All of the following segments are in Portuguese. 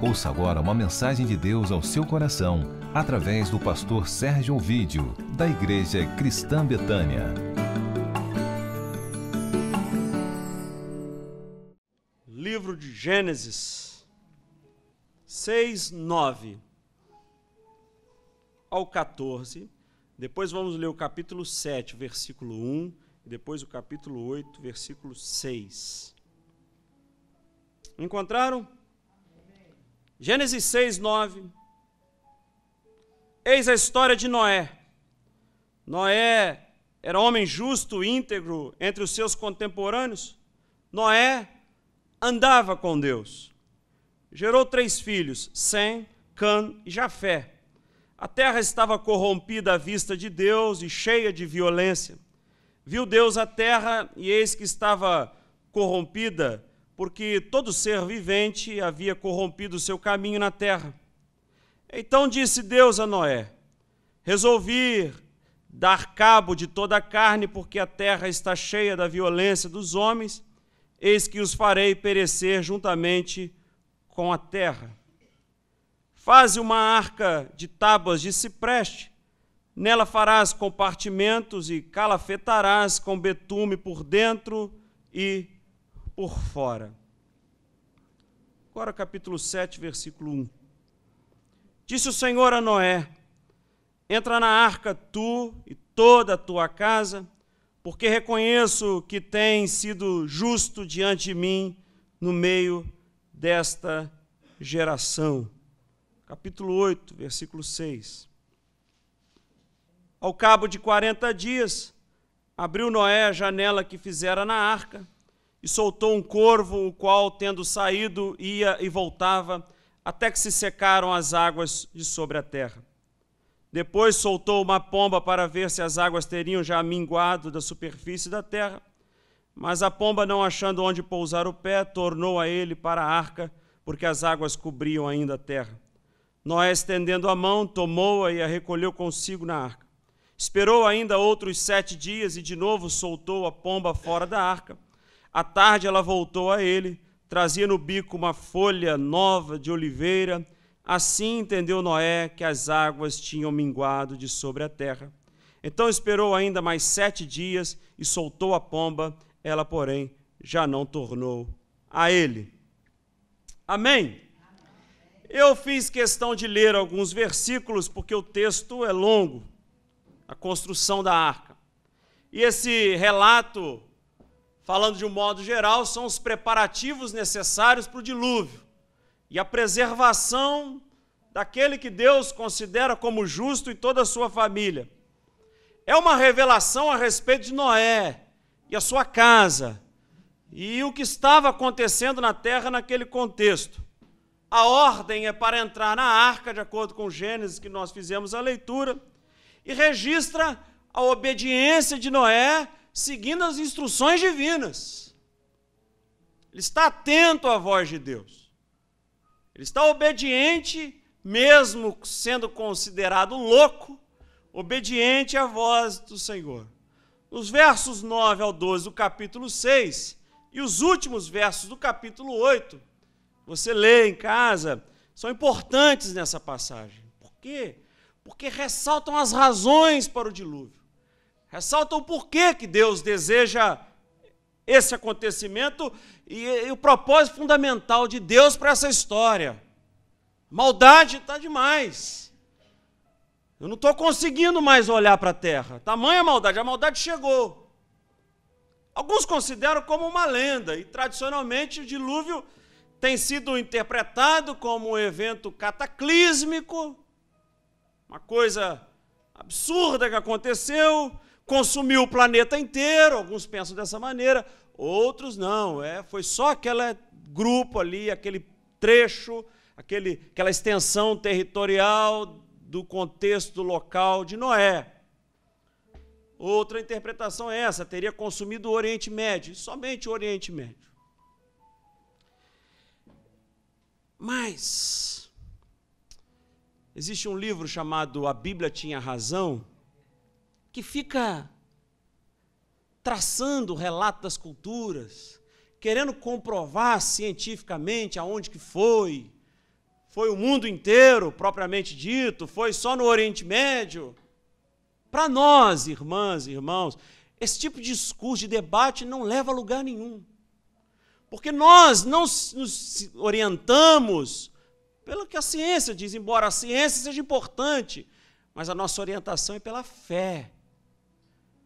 Ouça agora uma mensagem de Deus ao seu coração, através do pastor Sérgio Ovídio, da Igreja Cristã Betânia. Livro de Gênesis 6, 9 ao 14. Depois vamos ler o capítulo 7, versículo 1, e depois o capítulo 8, versículo 6. Encontraram? Gênesis 6, 9. Eis a história de Noé. Noé era homem justo, íntegro entre os seus contemporâneos. Noé andava com Deus. Gerou 3 filhos, Sem, Cã e Jafé. A terra estava corrompida à vista de Deus e cheia de violência. Viu Deus a terra e eis que estava corrompida, porque todo ser vivente havia corrompido o seu caminho na terra. Então disse Deus a Noé: resolvi dar cabo de toda a carne, porque a terra está cheia da violência dos homens, eis que os farei perecer juntamente com a terra. Faze uma arca de tábuas de cipreste, nela farás compartimentos e calafetarás com betume por dentro e por fora. Agora capítulo 7, versículo 1. Disse o Senhor a Noé: entra na arca tu e toda a tua casa, porque reconheço que tens sido justo diante de mim no meio desta geração. Capítulo 8, versículo 6. Ao cabo de 40 dias, abriu Noé a janela que fizera na arca, e soltou um corvo, o qual, tendo saído, ia e voltava, até que se secaram as águas de sobre a terra. Depois soltou uma pomba para ver se as águas teriam já minguado da superfície da terra, mas a pomba, não achando onde pousar o pé, tornou a ele para a arca, porque as águas cobriam ainda a terra. Noé, estendendo a mão, tomou-a e a recolheu consigo na arca. Esperou ainda outros 7 dias e de novo soltou a pomba fora da arca. À tarde ela voltou a ele, trazia no bico uma folha nova de oliveira. Assim entendeu Noé que as águas tinham minguado de sobre a terra. Então esperou ainda mais 7 dias e soltou a pomba, ela, porém, já não tornou a ele. Amém? Eu fiz questão de ler alguns versículos porque o texto é longo, a construção da arca. E esse relato, falando de um modo geral, são os preparativos necessários para o dilúvio e a preservação daquele que Deus considera como justo e toda a sua família. É uma revelação a respeito de Noé e a sua casa e o que estava acontecendo na terra naquele contexto. A ordem é para entrar na arca, de acordo com Gênesis, que nós fizemos a leitura, e registra a obediência de Noé, seguindo as instruções divinas. Ele está atento à voz de Deus. Ele está obediente, mesmo sendo considerado louco, obediente à voz do Senhor. Nos versos 9 ao 12 do capítulo 6 e os últimos versos do capítulo 8, você lê em casa, são importantes nessa passagem. Por quê? Porque ressaltam as razões para o dilúvio. Ressaltam o porquê que Deus deseja esse acontecimento e o propósito fundamental de Deus para essa história. Maldade está demais. Eu não estou conseguindo mais olhar para a terra. Tamanha maldade, a maldade chegou. Alguns consideram como uma lenda, e tradicionalmente o dilúvio tem sido interpretado como um evento cataclísmico, uma coisa absurda que aconteceu, consumiu o planeta inteiro. Alguns pensam dessa maneira, outros não. Foi só aquele grupo ali, aquele trecho, aquela extensão territorial do contexto local de Noé. Outra interpretação é essa: teria consumido o Oriente Médio, somente o Oriente Médio. Mas existe um livro chamado A Bíblia Tinha Razão, que fica traçando o relato das culturas, querendo comprovar cientificamente aonde que foi, Foi o mundo inteiro, propriamente dito? Foi só no Oriente Médio? Para nós, irmãs e irmãos, esse tipo de discurso, de debate, não leva a lugar nenhum. Porque nós não nos orientamos pelo que a ciência diz, embora a ciência seja importante, mas a nossa orientação é pela fé,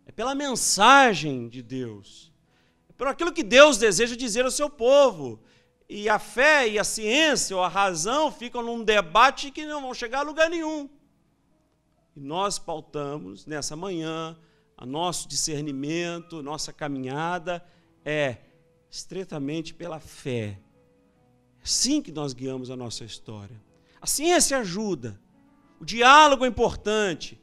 é pela mensagem de Deus, é por aquilo que Deus deseja dizer ao seu povo. E a fé e a ciência ou a razão ficam num debate que não vão chegar a lugar nenhum. E nós pautamos nessa manhã, a nosso discernimento, nossa caminhada é estreitamente pela fé. É assim que nós guiamos a nossa história. A ciência ajuda, o diálogo é importante,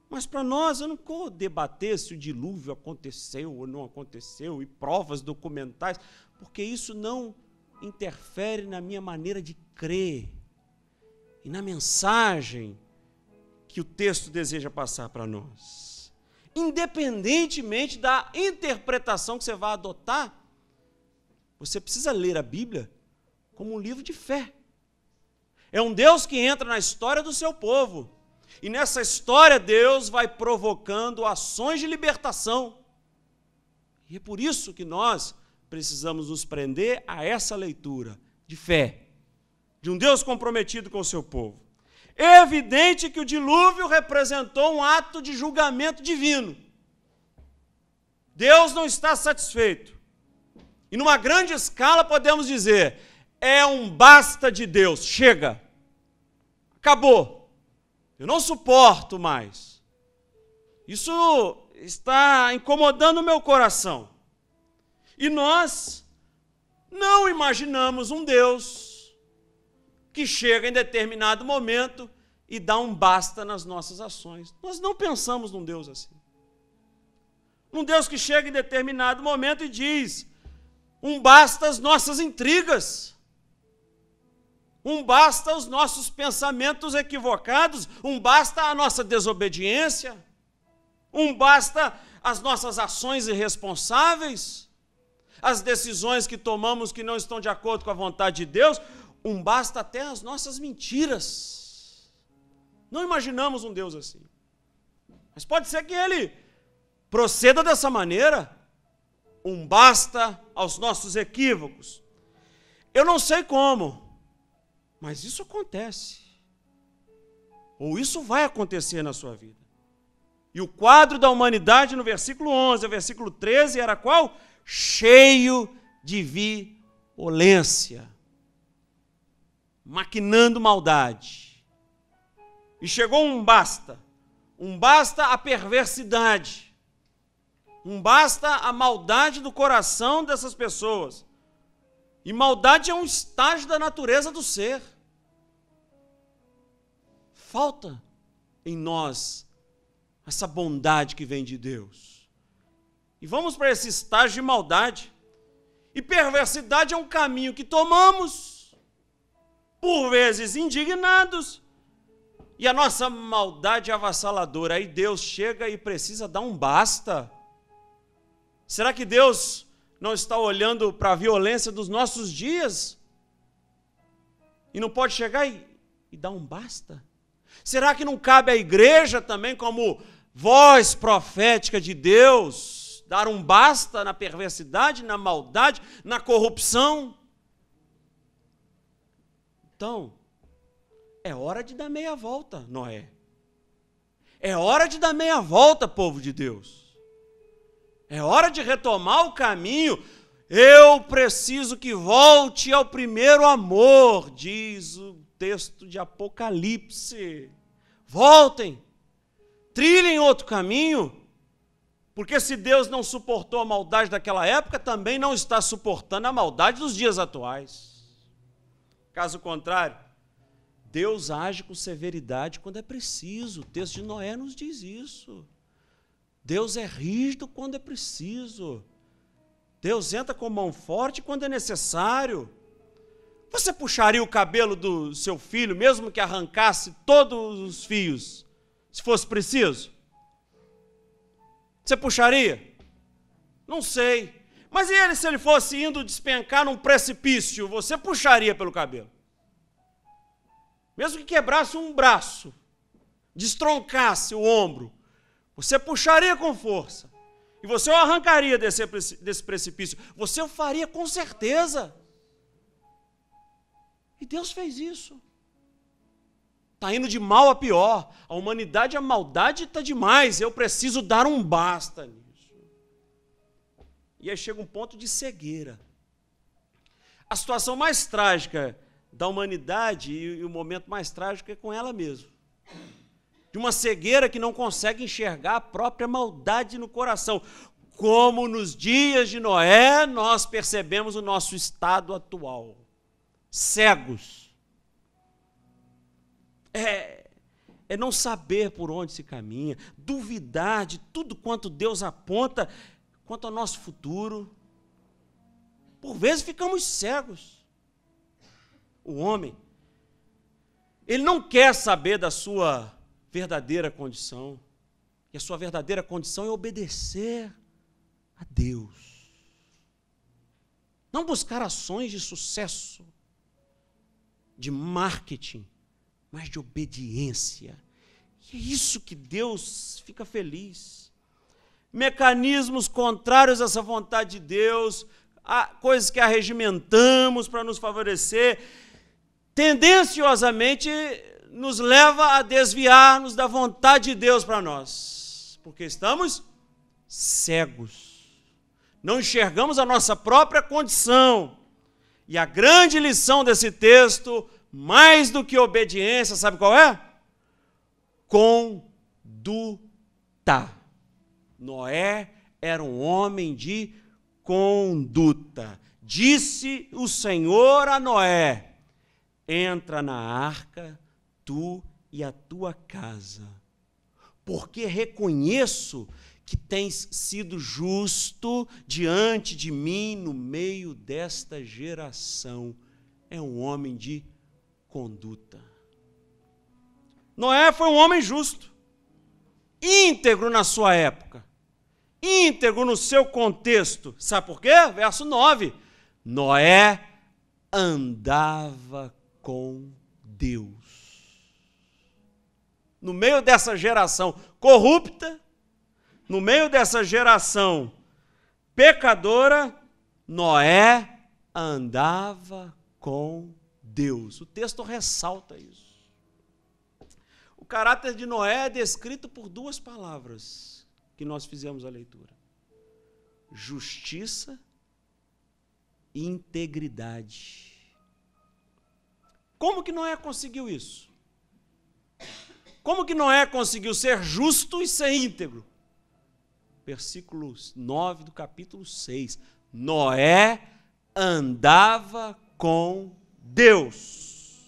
mas para nós eu não vou debater se o dilúvio aconteceu ou não aconteceu, e provas documentais, porque isso não interfere na minha maneira de crer e na mensagem que o texto deseja passar para nós. Independentemente da interpretação que você vai adotar, você precisa ler a Bíblia como um livro de fé. É um Deus que entra na história do seu povo. E nessa história Deus vai provocando ações de libertação. E é por isso que nós precisamos nos prender a essa leitura de fé, de um Deus comprometido com o seu povo. É evidente que o dilúvio representou um ato de julgamento divino. Deus não está satisfeito. E numa grande escala podemos dizer, é um basta de Deus, chega, acabou, eu não suporto mais. Isso está incomodando o meu coração. E nós não imaginamos um Deus que chega em determinado momento e dá um basta nas nossas ações. Nós não pensamos num Deus assim. Um Deus que chega em determinado momento e diz, um basta às nossas intrigas, um basta aos nossos pensamentos equivocados, um basta à nossa desobediência, um basta às nossas ações irresponsáveis, as decisões que tomamos que não estão de acordo com a vontade de Deus, um basta até às nossas mentiras. Não imaginamos um Deus assim. Mas pode ser que Ele proceda dessa maneira, um basta aos nossos equívocos. Eu não sei como, mas isso acontece. Ou isso vai acontecer na sua vida. E o quadro da humanidade no versículo 11 ao versículo 13 era qual? Cheio de violência, maquinando maldade. E chegou um basta à perversidade, um basta à maldade do coração dessas pessoas. E maldade é um estágio da natureza do ser. Falta em nós essa bondade que vem de Deus. E vamos para esse estágio de maldade. E perversidade é um caminho que tomamos, por vezes indignados, e a nossa maldade é avassaladora. Aí Deus chega e precisa dar um basta. Será que Deus não está olhando para a violência dos nossos dias? E não pode chegar e dar um basta? Será que não cabe à igreja também, como voz profética de Deus, dar um basta na perversidade, na maldade, na corrupção? Então, é hora de dar meia volta, Noé. É hora de dar meia volta, povo de Deus. É hora de retomar o caminho. Eu preciso que volte ao primeiro amor, diz o texto de Apocalipse. Voltem, trilhem outro caminho, porque se Deus não suportou a maldade daquela época, também não está suportando a maldade dos dias atuais. Caso contrário, Deus age com severidade quando é preciso. O texto de Noé nos diz isso. Deus é rígido quando é preciso. Deus entra com mão forte quando é necessário. Você puxaria o cabelo do seu filho, mesmo que arrancasse todos os fios, se fosse preciso? Você puxaria? Não sei. Mas e ele, se ele fosse indo despencar num precipício, você puxaria pelo cabelo? mesmo que quebrasse um braço, destroncasse o ombro, você puxaria com força e você o arrancaria desse precipício. Você o faria com certeza. E Deus fez isso. Está indo de mal a pior. A humanidade, a maldade está demais. Eu preciso dar um basta nisso. E aí chega um ponto de cegueira. A situação mais trágica da humanidade e o momento mais trágico é com ela mesma. De uma cegueira que não consegue enxergar a própria maldade no coração. Como nos dias de Noé, nós percebemos o nosso estado atual. Cegos. É não saber por onde se caminha, duvidar de tudo quanto Deus aponta quanto ao nosso futuro. Por vezes ficamos cegos. O homem, ele não quer saber da sua verdadeira condição. E a sua verdadeira condição é obedecer a Deus. Não buscar ações de sucesso, de marketing, mas de obediência. E é isso que Deus fica feliz. Mecanismos contrários a essa vontade de Deus, coisas que arregimentamos para nos favorecer, tendenciosamente nos leva a desviar-nos da vontade de Deus para nós, porque estamos cegos, não enxergamos a nossa própria condição. E a grande lição desse texto, mais do que obediência, sabe qual é? Conduta. Noé era um homem de conduta. Disse o Senhor a Noé: entra na arca, tu e a tua casa, porque reconheço que tens sido justo diante de mim no meio desta geração. É um homem de conduta. Noé foi um homem justo, íntegro na sua época, íntegro no seu contexto. Sabe por quê? Verso 9. Noé andava com Deus. No meio dessa geração corrupta, no meio dessa geração pecadora, Noé andava com Deus. O texto ressalta isso. O caráter de Noé é descrito por duas palavras que nós fizemos a leitura: justiça e integridade. Como que Noé conseguiu isso? Como que Noé conseguiu ser justo e ser íntegro? Versículo 9 do capítulo 6. Noé andava com Deus.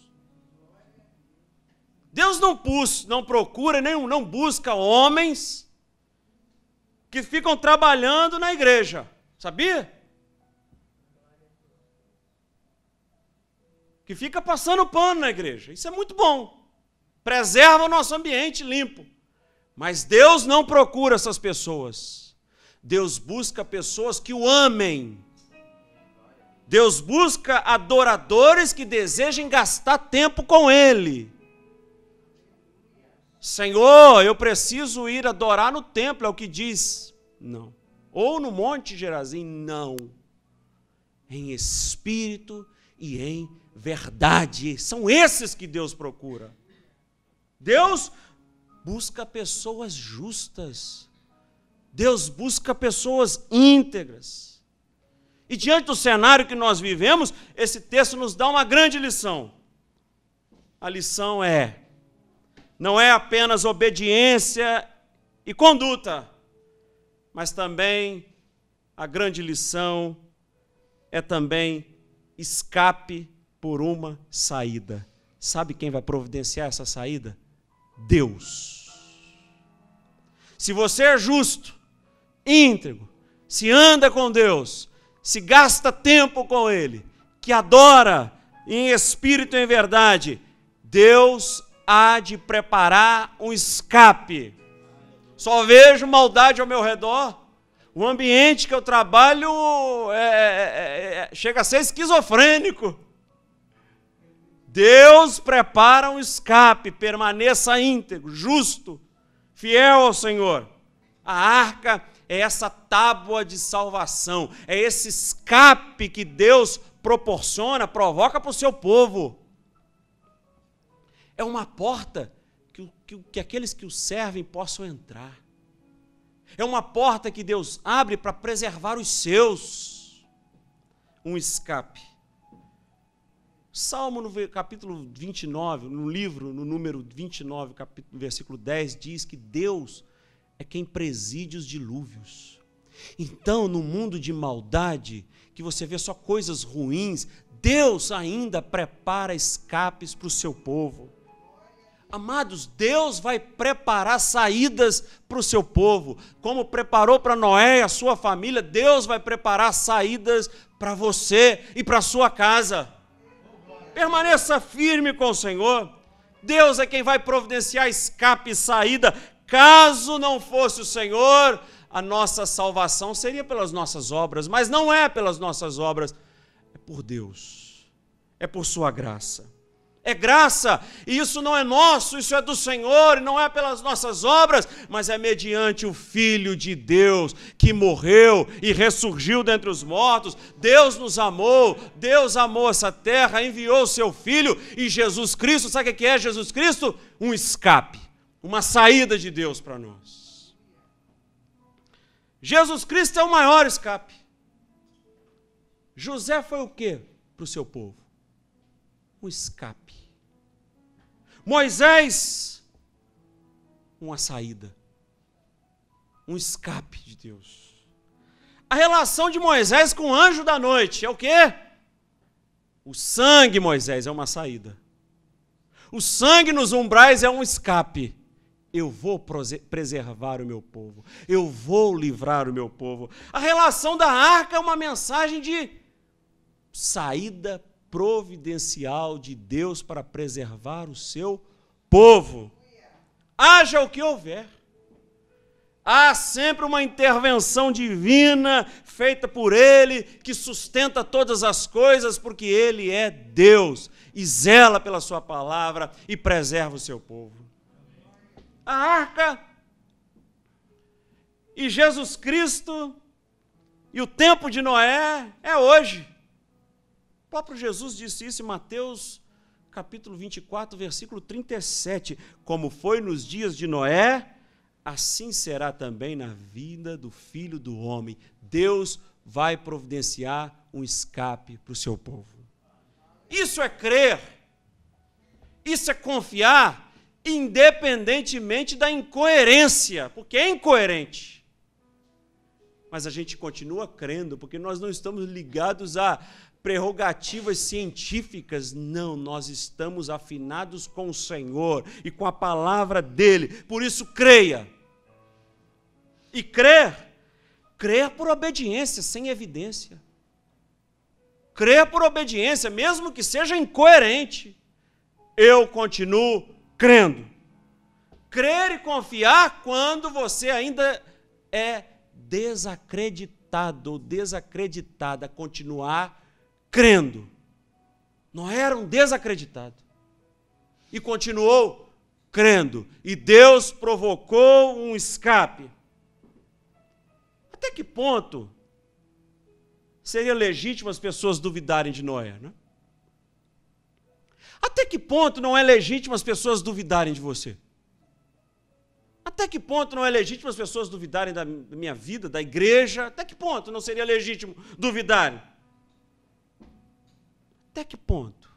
Deus não procura, não busca homens que ficam trabalhando na igreja. Sabia? Que fica passando pano na igreja. Isso é muito bom. Preserva o nosso ambiente limpo. Mas Deus não procura essas pessoas. Deus busca pessoas que o amem. Deus busca adoradores que desejem gastar tempo com Ele. Senhor, eu preciso ir adorar no templo, é o que diz. Não. Ou no Monte Gerazim, não. Em espírito e em verdade. São esses que Deus procura. Deus busca pessoas justas. Deus busca pessoas íntegras. E diante do cenário que nós vivemos, esse texto nos dá uma grande lição. A lição não é apenas obediência e conduta, mas também a grande lição é também escape por uma saída. Sabe quem vai providenciar essa saída? Deus. Se você é justo, íntegro, se anda com Deus, se gasta tempo com Ele, que adora em espírito e em verdade, Deus há de preparar um escape. Só vejo maldade ao meu redor. O ambiente que eu trabalho chega a ser esquizofrênico. Deus prepara um escape, permaneça íntegro, justo, fiel ao Senhor. A arca é essa tábua de salvação, é esse escape que Deus proporciona, provoca para o seu povo. É uma porta que aqueles que o servem possam entrar. É uma porta que Deus abre para preservar os seus. Um escape. Salmo no capítulo 29, no livro, no número 29, capítulo, versículo 10, diz que Deus é quem preside os dilúvios. Então, no mundo de maldade, que você vê só coisas ruins, Deus ainda prepara escapes para o seu povo. Amados, Deus vai preparar saídas para o seu povo. Como preparou para Noé e a sua família, Deus vai preparar saídas para você e para a sua casa. Permaneça firme com o Senhor. Deus é quem vai providenciar escape e saída. Caso não fosse o Senhor, a nossa salvação seria pelas nossas obras, mas não é pelas nossas obras, é por Deus, é por sua graça. É graça, e isso não é nosso, isso é do Senhor, e não é pelas nossas obras, mas é mediante o Filho de Deus, que morreu e ressurgiu dentre os mortos. Deus nos amou, Deus amou essa terra, enviou o seu Filho, e Jesus Cristo, sabe o que é Jesus Cristo? Um escape, uma saída de Deus para nós. Jesus Cristo é o maior escape. José foi o quê para o seu povo? Um escape. Moisés, uma saída, um escape de Deus. A relação de Moisés com o anjo da noite é o quê? O sangue, Moisés, é uma saída. O sangue nos umbrais é um escape. Eu vou preservar o meu povo, eu vou livrar o meu povo. A relação da arca é uma mensagem de saída providencial de Deus para preservar o seu povo. Haja o que houver. Há sempre uma intervenção divina feita por Ele, que sustenta todas as coisas, porque Ele é Deus e zela pela sua palavra e preserva o seu povo. A arca e Jesus Cristo e o tempo de Noé é hoje. O próprio Jesus disse isso em Mateus, capítulo 24, versículo 37. Como foi nos dias de Noé, assim será também na vida do Filho do Homem. Deus vai providenciar um escape para o seu povo. Isso é crer. Isso é confiar, independentemente da incoerência, porque é incoerente. Mas a gente continua crendo, porque nós não estamos ligados a prerrogativas científicas, não, nós estamos afinados com o Senhor e com a palavra dEle, por isso creia. E crer por obediência, sem evidência. Crer por obediência, mesmo que seja incoerente, eu continuo crendo. Crer e confiar quando você ainda é desacreditado ou desacreditada, continuar crendo. Noé era um desacreditado e continuou crendo, e Deus provocou um escape. Até que ponto seria legítimo as pessoas duvidarem de Noé, né? Até que ponto não é legítimo as pessoas duvidarem de você? Até que ponto não é legítimo as pessoas duvidarem da minha vida, da igreja? Até que ponto não seria legítimo duvidarem? Até que ponto?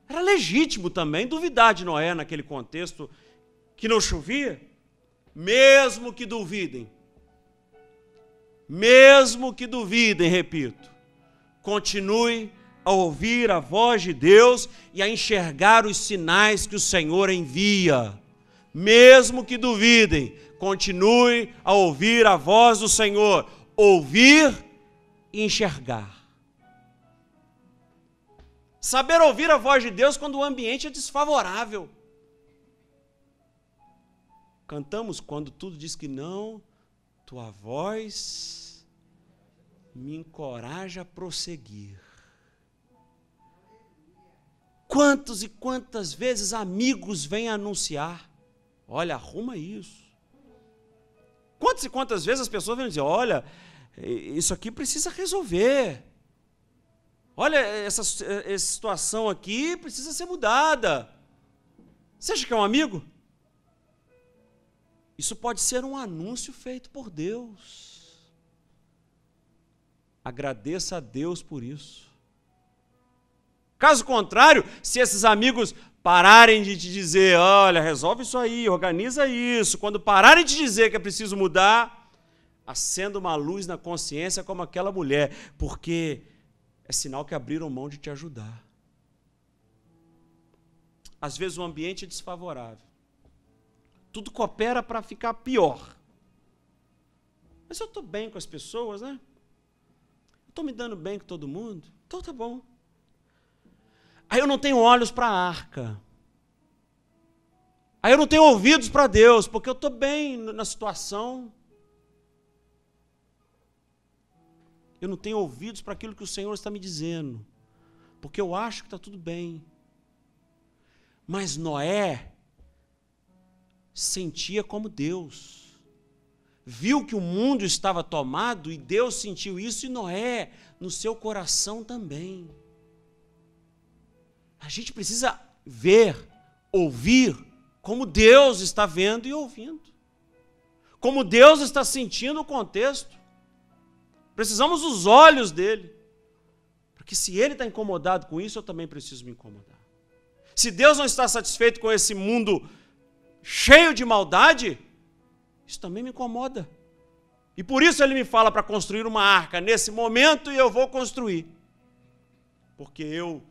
Era legítimo também duvidar de Noé naquele contexto que não chovia. Mesmo que duvidem, repito, continue a ouvir a voz de Deus e a enxergar os sinais que o Senhor envia. Mesmo que duvidem, continue a ouvir a voz do Senhor. Ouvir e enxergar. Saber ouvir a voz de Deus quando o ambiente é desfavorável. Cantamos quando tudo diz que não, tua voz me encoraja a prosseguir. Quantas e quantas vezes amigos vêm anunciar, olha, arruma isso. Quantas e quantas vezes as pessoas vêm dizer, olha, isso aqui precisa resolver. Olha, essa situação aqui precisa ser mudada. Você acha que é um amigo? Isso pode ser um anúncio feito por Deus. Agradeça a Deus por isso. Caso contrário, se esses amigos pararem de te dizer, olha, resolve isso aí, organiza isso, quando pararem de dizer que é preciso mudar, acenda uma luz na consciência como aquela mulher, porque é sinal que abriram mão de te ajudar. Às vezes o ambiente é desfavorável. Tudo coopera para ficar pior. Mas eu estou bem com as pessoas, né? Estou me dando bem com todo mundo, então tá bom. Aí eu não tenho olhos para a arca. Aí eu não tenho ouvidos para Deus, porque eu estou bem na situação. Eu não tenho ouvidos para aquilo que o Senhor está me dizendo, porque eu acho que está tudo bem. Mas Noé sentia como Deus. Viu que o mundo estava tomado e Deus sentiu isso, e Noé, no seu coração também. A gente precisa ver, ouvir, como Deus está vendo e ouvindo. Como Deus está sentindo o contexto. Precisamos dos olhos dele. Porque se ele está incomodado com isso, eu também preciso me incomodar. Se Deus não está satisfeito com esse mundo cheio de maldade, isso também me incomoda. E por isso ele me fala para construir uma arca nesse momento, e eu vou construir. Porque eu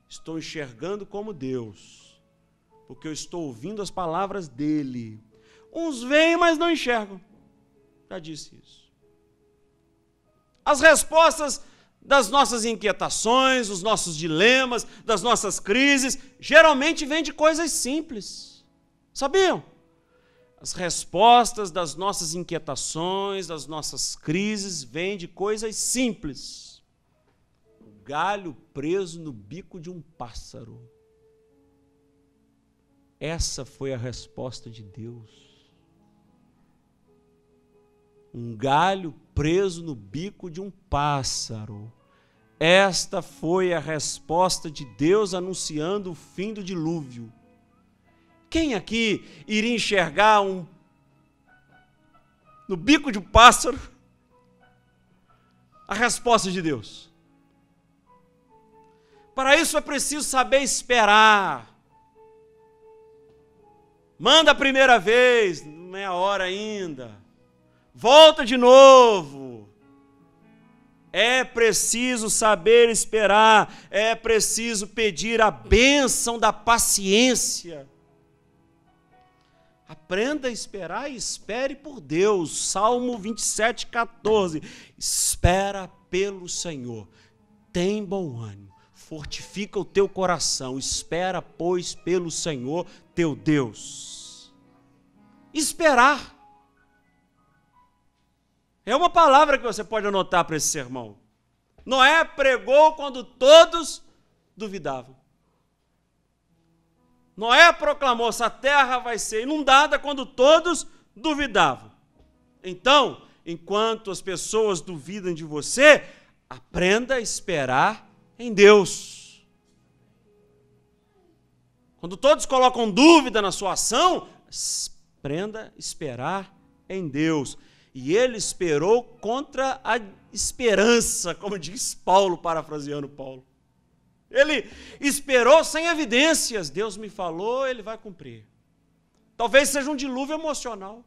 estou enxergando como Deus. Porque eu estou ouvindo as palavras dele. Uns veem, mas não enxergam. Já disse isso. As respostas das nossas inquietações, dos nossos dilemas, das nossas crises, geralmente vêm de coisas simples. Sabiam? As respostas das nossas inquietações, das nossas crises, vêm de coisas simples. O galho preso no bico de um pássaro. Essa foi a resposta de Deus. Um galho preso no bico de um pássaro. Esta foi a resposta de Deus anunciando o fim do dilúvio. Quem aqui iria enxergar no bico de um pássaro a resposta de Deus? Para isso é preciso saber esperar. Manda a primeira vez, não é a hora ainda. Volta de novo. É preciso saber esperar, é preciso pedir a bênção da paciência. Aprenda a esperar e espere por Deus. Salmo 27:14. Espera pelo Senhor. Tem bom ânimo. Fortifica o teu coração. Espera, pois, pelo Senhor teu Deus. Esperar. É uma palavra que você pode anotar para esse sermão. Noé pregou quando todos duvidavam. Noé proclamou: essa terra vai ser inundada quando todos duvidavam. Então, enquanto as pessoas duvidam de você, aprenda a esperar em Deus. Quando todos colocam dúvida na sua ação, aprenda a esperar em Deus. E ele esperou contra a esperança, como diz Paulo, parafraseando Paulo. Ele esperou sem evidências. Deus me falou, ele vai cumprir. Talvez seja um dilúvio emocional.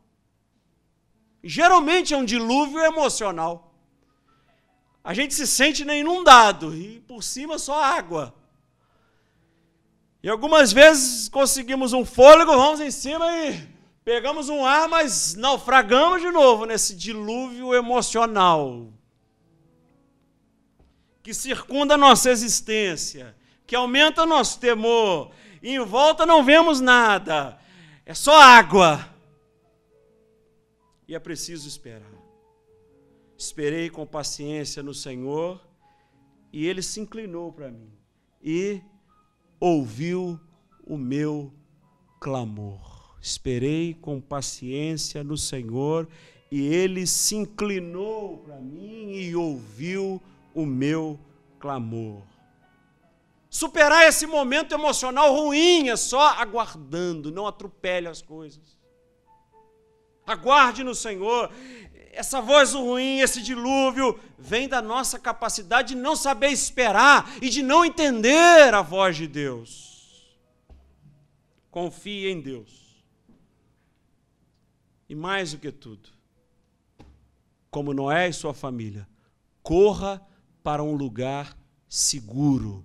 Geralmente é um dilúvio emocional. A gente se sente inundado e por cima só água. E algumas vezes conseguimos um fôlego, vamos em cima e pegamos um ar, mas naufragamos de novo nesse dilúvio emocional que circunda a nossa existência, que aumenta o nosso temor, e em volta não vemos nada, é só água. E é preciso esperar. Esperei com paciência no Senhor, e Ele se inclinou para mim e ouviu o meu clamor. Esperei com paciência no Senhor, e Ele se inclinou para mim e ouviu o meu clamor. Superar esse momento emocional ruim é só aguardando, não atropele as coisas. Aguarde no Senhor. Essa voz ruim, esse dilúvio, vem da nossa capacidade de não saber esperar e de não entender a voz de Deus. Confie em Deus. E mais do que tudo, como Noé e sua família, corra para um lugar seguro.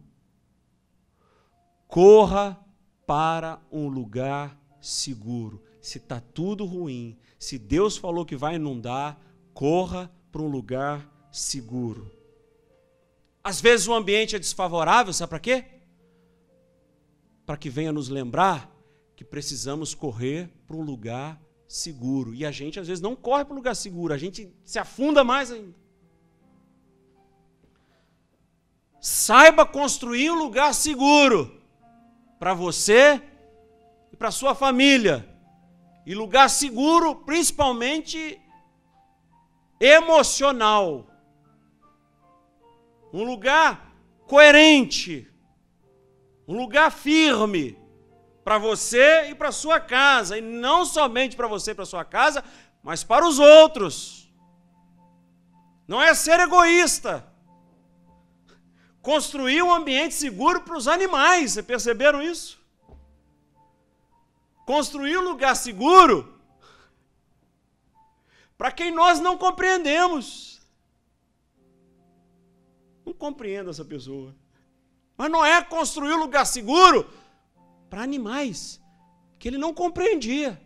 Corra para um lugar seguro. Se está tudo ruim, se Deus falou que vai inundar, corra para um lugar seguro. Às vezes o ambiente é desfavorável, sabe para quê? Para que venha nos lembrar que precisamos correr para um lugar seguro. E a gente às vezes não corre para um lugar seguro, a gente se afunda mais ainda. Saiba construir um lugar seguro para você e para sua família. E lugar seguro, principalmente emocional. Um lugar coerente. Um lugar firme para você e para sua casa. E não somente para você e para sua casa, mas para os outros. Não é ser egoísta. Construir um ambiente seguro para os animais. Vocês perceberam isso? Construir um lugar seguro para quem nós não compreendemos. Não compreendo essa pessoa. Mas não é construir um lugar seguro para animais que ele não compreendia.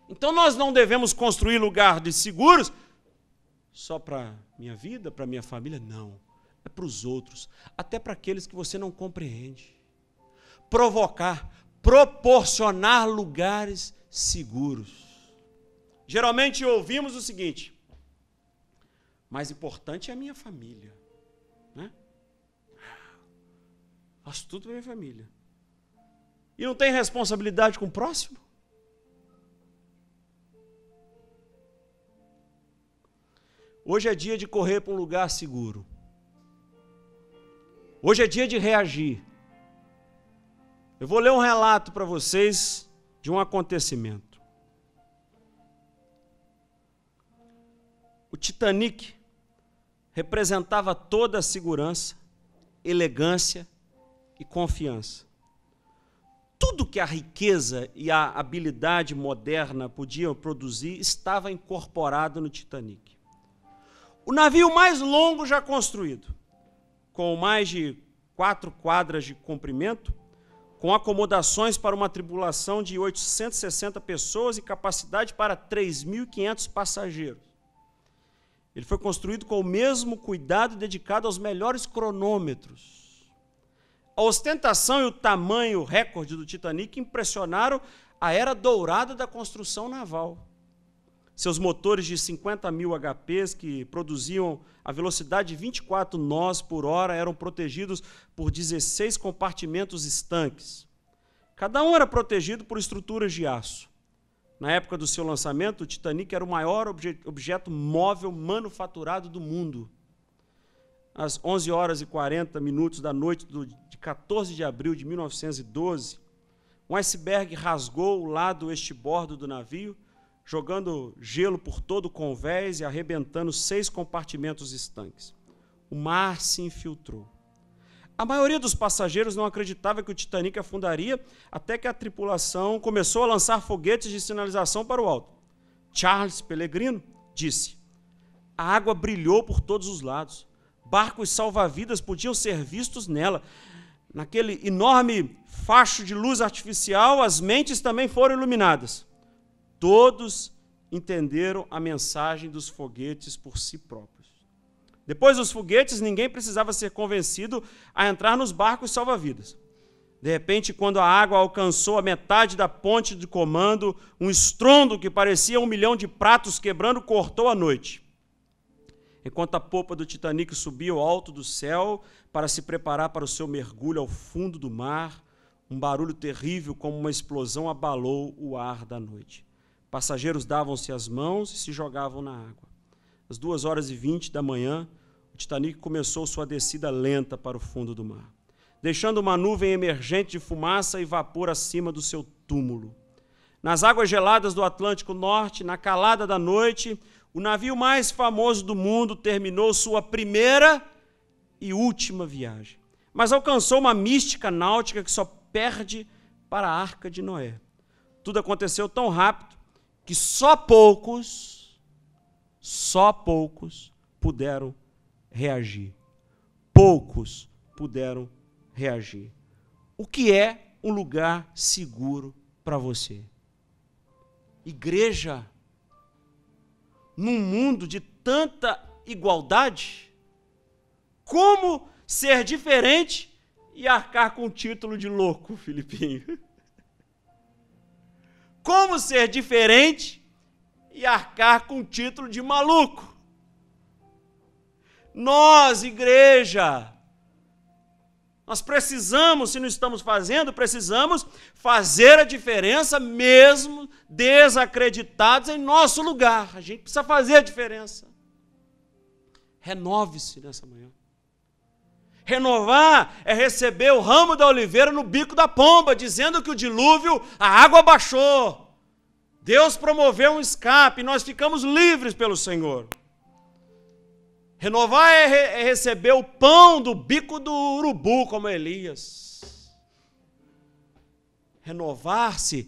Então nós não devemos construir lugares seguros só para minha vida, para minha família, não. É para os outros, até para aqueles que você não compreende. Proporcionar lugares seguros. Geralmente ouvimos o seguinte: mais importante é a minha família, né? Faço tudo para minha família. E não tem responsabilidade com o próximo? Hoje é dia de correr para um lugar seguro. Hoje é dia de reagir. Eu vou ler um relato para vocês de um acontecimento. O Titanic representava toda a segurança, elegância e confiança. Tudo que a riqueza e a habilidade moderna podiam produzir estava incorporado no Titanic. O navio mais longo já construído, com mais de 4 quadras de comprimento, com acomodações para uma tripulação de 860 pessoas e capacidade para 3.500 passageiros. Ele foi construído com o mesmo cuidado dedicado aos melhores cronômetros. A ostentação e o tamanho recorde do Titanic impressionaram a era dourada da construção naval. Seus motores de 50.000 HPs, que produziam a velocidade de 24 nós por hora, eram protegidos por 16 compartimentos estanques. Cada um era protegido por estruturas de aço. Na época do seu lançamento, o Titanic era o maior objeto móvel manufaturado do mundo. Às 11h40 da noite de 14 de abril de 1912, um iceberg rasgou o lado estibordo do navio, jogando gelo por todo o convés e arrebentando 6 compartimentos estanques. O mar se infiltrou. A maioria dos passageiros não acreditava que o Titanic afundaria até que a tripulação começou a lançar foguetes de sinalização para o alto. Charles Pellegrino disse: a água brilhou por todos os lados. Barcos salva-vidas podiam ser vistos nela. Naquele enorme facho de luz artificial, as mentes também foram iluminadas. Todos entenderam a mensagem dos foguetes por si próprios. Depois dos foguetes, ninguém precisava ser convencido a entrar nos barcos salva-vidas. De repente, quando a água alcançou a metade da ponte de comando, um estrondo que parecia 1 milhão de pratos quebrando cortou a noite. Enquanto a popa do Titanic subia ao alto do céu para se preparar para o seu mergulho ao fundo do mar, um barulho terrível como uma explosão abalou o ar da noite. Passageiros davam-se as mãos e se jogavam na água. Às 2h20 da manhã, o Titanic começou sua descida lenta para o fundo do mar, deixando uma nuvem emergente de fumaça e vapor acima do seu túmulo. Nas águas geladas do Atlântico Norte, na calada da noite, o navio mais famoso do mundo terminou sua primeira e última viagem, mas alcançou uma mística náutica que só perde para a Arca de Noé. Tudo aconteceu tão rápido que só poucos puderam reagir. Poucos puderam reagir. O que é um lugar seguro para você? Igreja, num mundo de tanta igualdade, como ser diferente e arcar com o título de louco, Filipinho? Como ser diferente e arcar com o título de maluco? Nós, igreja, nós precisamos, se não estamos fazendo, precisamos fazer a diferença mesmo desacreditados em nosso lugar. A gente precisa fazer a diferença. Renove-se nessa manhã. Renovar é receber o ramo da oliveira no bico da pomba, dizendo que o dilúvio, a água baixou. Deus promoveu um escape e nós ficamos livres pelo Senhor. Renovar é receber o pão do bico do urubu, como Elias. Renovar-se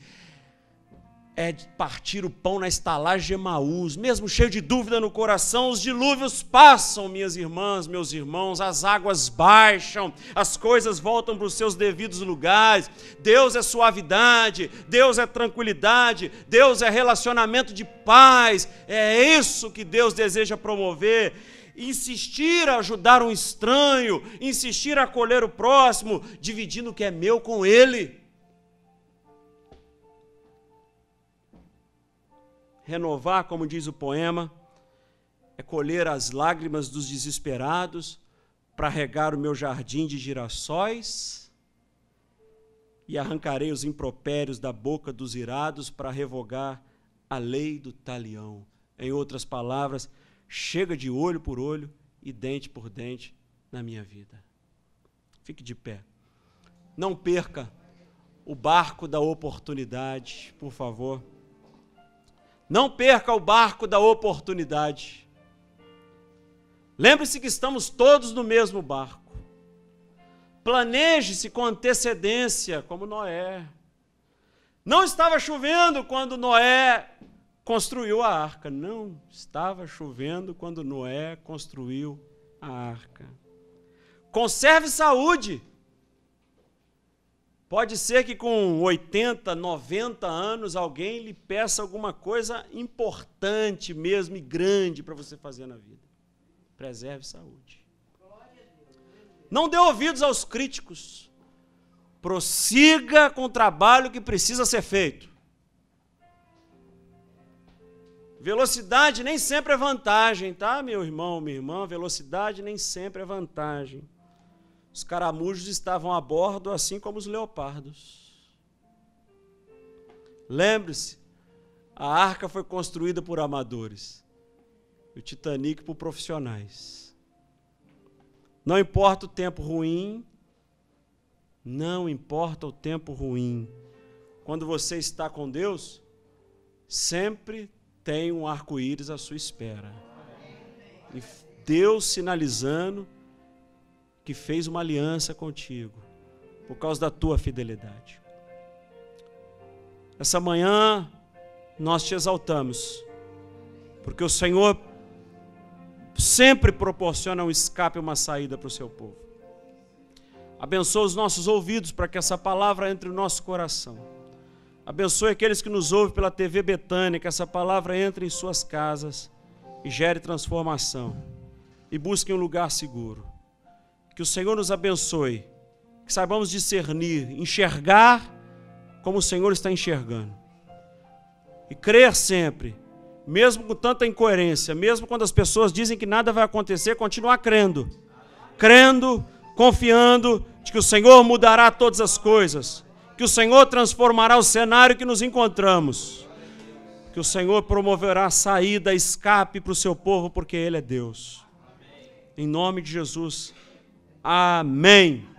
é partir o pão na estalagem de Emaús, mesmo cheio de dúvida no coração. Os dilúvios passam, minhas irmãs, meus irmãos, as águas baixam, as coisas voltam para os seus devidos lugares. Deus é suavidade, Deus é tranquilidade, Deus é relacionamento de paz. É isso que Deus deseja promover. Insistir a ajudar um estranho, insistir a acolher o próximo, dividindo o que é meu com ele. Renovar, como diz o poema, é colher as lágrimas dos desesperados para regar o meu jardim de girassóis e arrancarei os impropérios da boca dos irados para revogar a lei do talião. Em outras palavras, chega de olho por olho e dente por dente na minha vida. Fique de pé. Não perca o barco da oportunidade, por favor. Não perca o barco da oportunidade. Lembre-se que estamos todos no mesmo barco. Planeje-se com antecedência, como Noé. Não estava chovendo quando Noé construiu a arca. Não estava chovendo quando Noé construiu a arca. Conserve saúde. Pode ser que com 80, 90 anos alguém lhe peça alguma coisa importante mesmo e grande para você fazer na vida. Preserve saúde. Não dê ouvidos aos críticos. Prossiga com o trabalho que precisa ser feito. Velocidade nem sempre é vantagem, tá, meu irmão, minha irmã? Velocidade nem sempre é vantagem. Os caramujos estavam a bordo, assim como os leopardos. Lembre-se, a arca foi construída por amadores, e o Titanic por profissionais. Não importa o tempo ruim, não importa o tempo ruim. Quando você está com Deus, sempre tem um arco-íris à sua espera. E Deus sinalizando que fez uma aliança contigo, por causa da tua fidelidade. Essa manhã, nós te exaltamos, porque o Senhor sempre proporciona um escape e uma saída para o seu povo. Abençoa os nossos ouvidos para que essa palavra entre no nosso coração. Abençoe aqueles que nos ouvem pela TV Betânia, que essa palavra entre em suas casas e gere transformação. E busque um lugar seguro. Que o Senhor nos abençoe, que saibamos discernir, enxergar como o Senhor está enxergando. E crer sempre, mesmo com tanta incoerência, mesmo quando as pessoas dizem que nada vai acontecer, continuar crendo. Crendo, confiando de que o Senhor mudará todas as coisas, que o Senhor transformará o cenário que nos encontramos, que o Senhor promoverá saída, escape para o seu povo, porque Ele é Deus. Em nome de Jesus. Amém.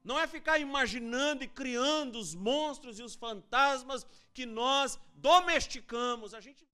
Não é ficar imaginando e criando os monstros e os fantasmas que nós domesticamos. A gente